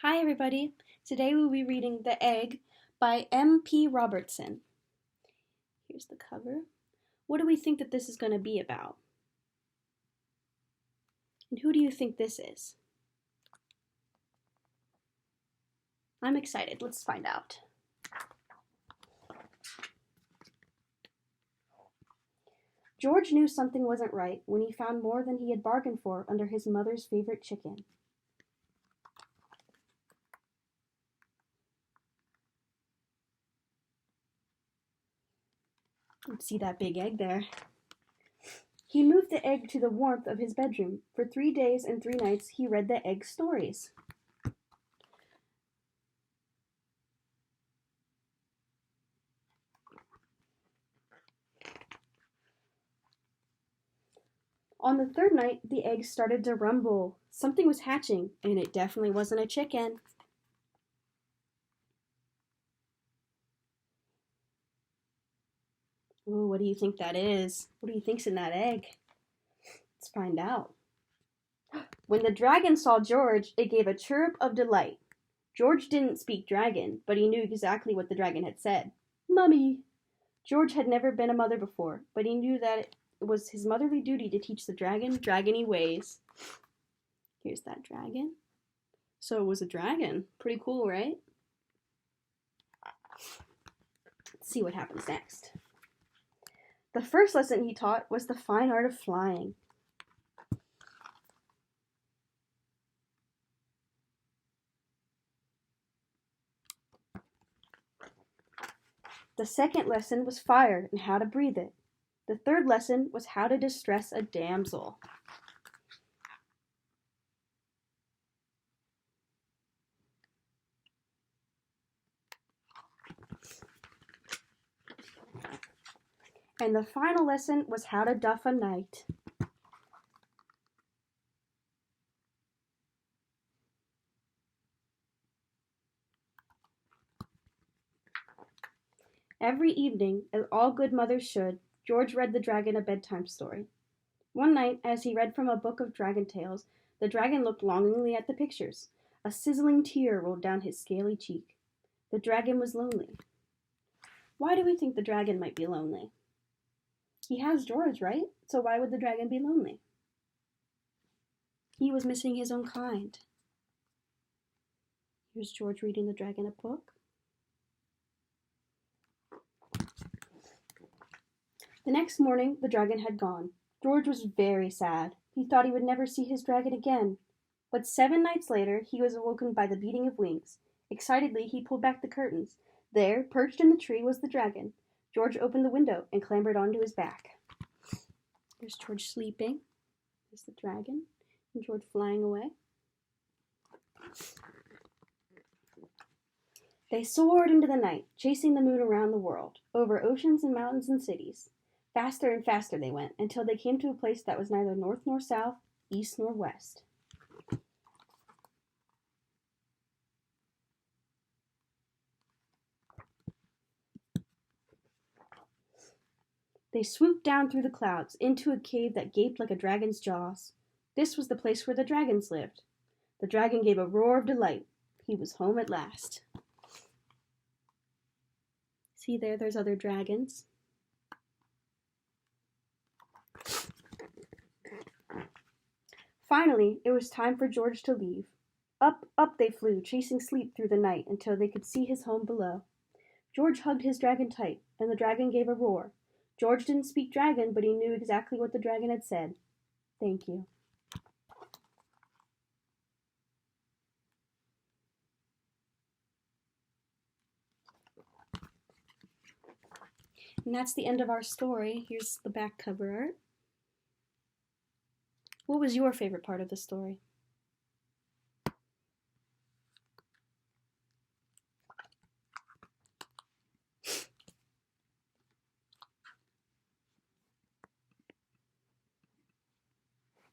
Hi everybody! Today we'll be reading The Egg by M.P. Robertson. Here's the cover. What do we think that this is going to be about? And who do you think this is? I'm excited. Let's find out. George knew something wasn't right when he found more than he had bargained for under his mother's favorite chicken. See that big egg there? He moved the egg to the warmth of his bedroom. For 3 days and 3 nights he read the egg stories. On the 3rd night, the eggs started to rumble. Something was hatching, and it definitely wasn't a chicken. Ooh, what do you think that is? What do you think's in that egg? Let's find out. When the dragon saw George, it gave a chirrup of delight. George didn't speak dragon, but he knew exactly what the dragon had said. Mummy! George had never been a mother before, but he knew that it was his motherly duty to teach the dragon dragony ways. Here's that dragon. So it was a dragon. Pretty cool, right? Let's see what happens next. The first lesson he taught was the fine art of flying. The second lesson was fire and how to breathe it. The third lesson was how to distress a damsel. And the final lesson was how to duff a knight. Every evening, as all good mothers should, George read the dragon a bedtime story. One night, as he read from a book of dragon tales, the dragon looked longingly at the pictures. A sizzling tear rolled down his scaly cheek. The dragon was lonely. Why do we think the dragon might be lonely? He has George, right? So why would the dragon be lonely? He was missing his own kind. Here's George reading the dragon a book. The next morning, the dragon had gone. George was very sad. He thought he would never see his dragon again. But 7 nights later, he was awoken by the beating of wings. Excitedly, he pulled back the curtains. There, perched in the tree, was the dragon. George opened the window and clambered onto his back. There's George sleeping. There's the dragon. And George flying away. They soared into the night, chasing the moon around the world, over oceans and mountains and cities. Faster and faster they went, until they came to a place that was neither north nor south, east nor west. They swooped down through the clouds, into a cave that gaped like a dragon's jaws. This was the place where the dragons lived. The dragon gave a roar of delight. He was home at last. See there, there's other dragons. Finally, it was time for George to leave. Up, up they flew, chasing sleep through the night until they could see his home below. George hugged his dragon tight, and the dragon gave a roar. George didn't speak dragon, but he knew exactly what the dragon had said. Thank you. And that's the end of our story. Here's the back cover art. What was your favorite part of the story?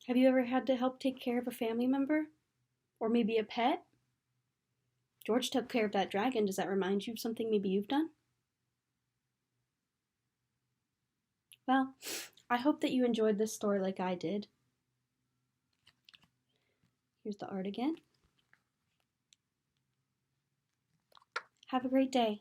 Have you ever had to help take care of a family member? Or maybe a pet? George took care of that dragon. Does that remind you of something maybe you've done? Well, I hope that you enjoyed this story like I did. Here's the art again. Have a great day.